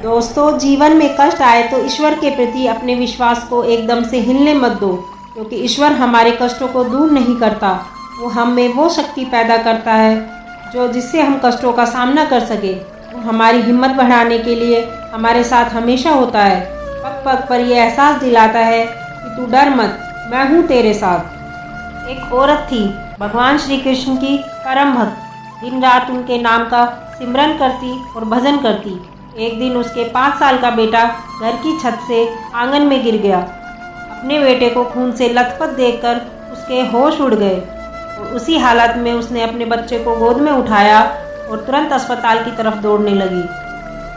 दोस्तों, जीवन में कष्ट आए तो ईश्वर के प्रति अपने विश्वास को एकदम से हिलने मत दो, क्योंकि ईश्वर हमारे कष्टों को दूर नहीं करता। वो हम में वो शक्ति पैदा करता है जो जिससे हम कष्टों का सामना कर सके। वो हमारी हिम्मत बढ़ाने के लिए हमारे साथ हमेशा होता है। पग पग पर यह एहसास दिलाता है कि तू डर मत, मैं हूँ तेरे साथ। एक औरत थी, भगवान श्री कृष्ण की परम भक्त। दिन रात उनके नाम का सिमरन करती और भजन करती। एक दिन उसके 5 साल का बेटा घर की छत से आंगन में गिर गया। अपने बेटे को खून से लथपथ देखकर उसके होश उड़ गए और उसी हालत में उसने अपने बच्चे को गोद में उठाया और तुरंत अस्पताल की तरफ दौड़ने लगी।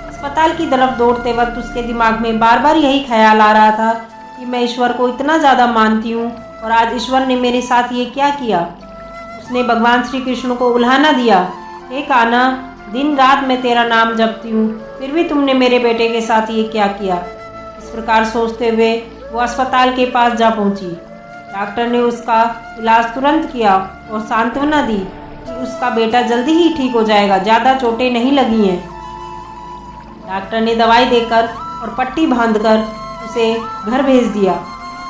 अस्पताल की तरफ दौड़ते वक्त उसके दिमाग में बार बार यही ख्याल आ रहा था कि मैं ईश्वर को इतना ज़्यादा मानती हूँ और आज ईश्वर ने मेरे साथ ये क्या किया। उसने भगवान श्री कृष्ण को उल्हाना दिया, हे कान्हा, दिन रात मैं तेरा नाम जपती हूँ, फिर भी तुमने मेरे बेटे के साथ ये क्या किया। इस प्रकार सोचते हुए वो अस्पताल के पास जा पहुँची। डॉक्टर ने उसका इलाज तुरंत किया और सांत्वना दी कि उसका बेटा जल्दी ही ठीक हो जाएगा, ज़्यादा चोटें नहीं लगी हैं। डॉक्टर ने दवाई देकर और पट्टी बांधकर उसे घर भेज दिया।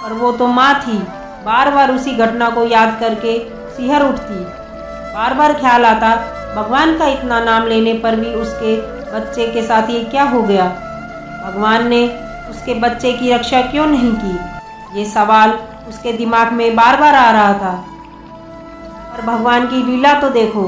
और वो तो माँ थी, बार बार उसी घटना को याद करके सिहर उठती। बार बार ख्याल आता, भगवान का इतना नाम लेने पर भी उसके बच्चे के साथ ये क्या हो गया। भगवान ने उसके बच्चे की रक्षा क्यों नहीं की। ये सवाल उसके दिमाग में बार बार आ रहा था। और भगवान की लीला तो देखो,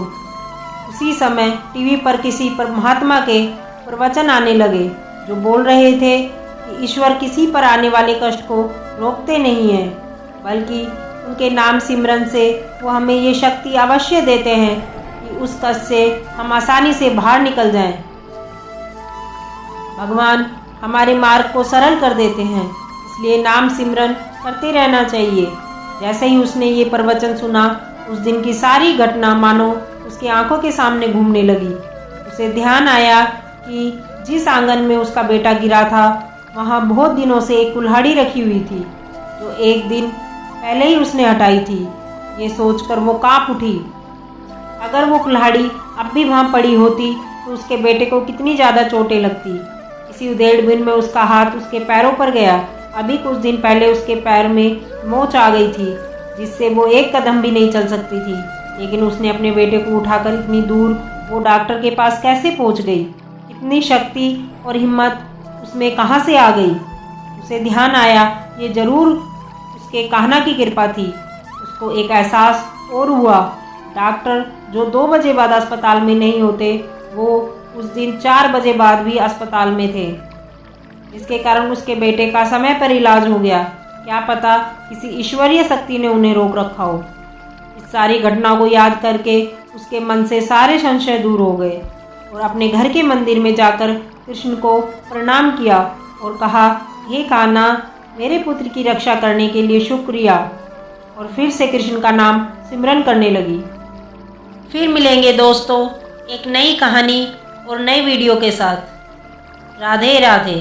उसी समय टीवी पर किसी पर महात्मा के प्रवचन आने लगे जो बोल रहे थे कि ईश्वर किसी पर आने वाले कष्ट को रोकते नहीं हैं, बल्कि उनके नाम सिमरन से वो हमें ये शक्ति अवश्य देते हैं कि उस कष्ट से हम आसानी से बाहर निकल जाएं। भगवान हमारे मार्ग को सरल कर देते हैं, इसलिए नाम सिमरन करते रहना चाहिए। जैसे ही उसने ये प्रवचन सुना, उस दिन की सारी घटना मानो उसकी आंखों के सामने घूमने लगी। उसे ध्यान आया कि जिस आंगन में उसका बेटा गिरा था, वहाँ बहुत दिनों से एक कुल्हाड़ी रखी हुई थी जो एक दिन पहले ही उसने हटाई थी। ये सोचकर वो कांप उठी। अगर वो कुल्हाड़ी अब भी वहाँ पड़ी होती तो उसके बेटे को कितनी ज़्यादा चोटें लगती। इसी उधेड़-बुन में उसका हाथ उसके पैरों पर गया। अभी कुछ दिन पहले उसके पैर में मोच आ गई थी, जिससे वो एक कदम भी नहीं चल सकती थी। लेकिन उसने अपने बेटे को उठाकर इतनी दूर वो डॉक्टर के पास कैसे पहुँच गई। इतनी शक्ति और हिम्मत उसमें कहाँ से आ गई। उसे ध्यान आया, ये जरूर उसके कान्हा की कृपा थी। उसको एक एहसास और हुआ, डॉक्टर जो 2 बजे बाद अस्पताल में नहीं होते, वो उस दिन 4 बजे बाद भी अस्पताल में थे, जिसके कारण उसके बेटे का समय पर इलाज हो गया। क्या पता किसी ईश्वरीय शक्ति ने उन्हें रोक रखा हो। इस सारी घटना को याद करके उसके मन से सारे संशय दूर हो गए और अपने घर के मंदिर में जाकर कृष्ण को प्रणाम किया और कहा, हे कान्हा, मेरे पुत्र की रक्षा करने के लिए शुक्रिया। और फिर से कृष्ण का नाम सिमरन करने लगी। फिर मिलेंगे दोस्तों एक नई कहानी और नए वीडियो के साथ। राधे राधे।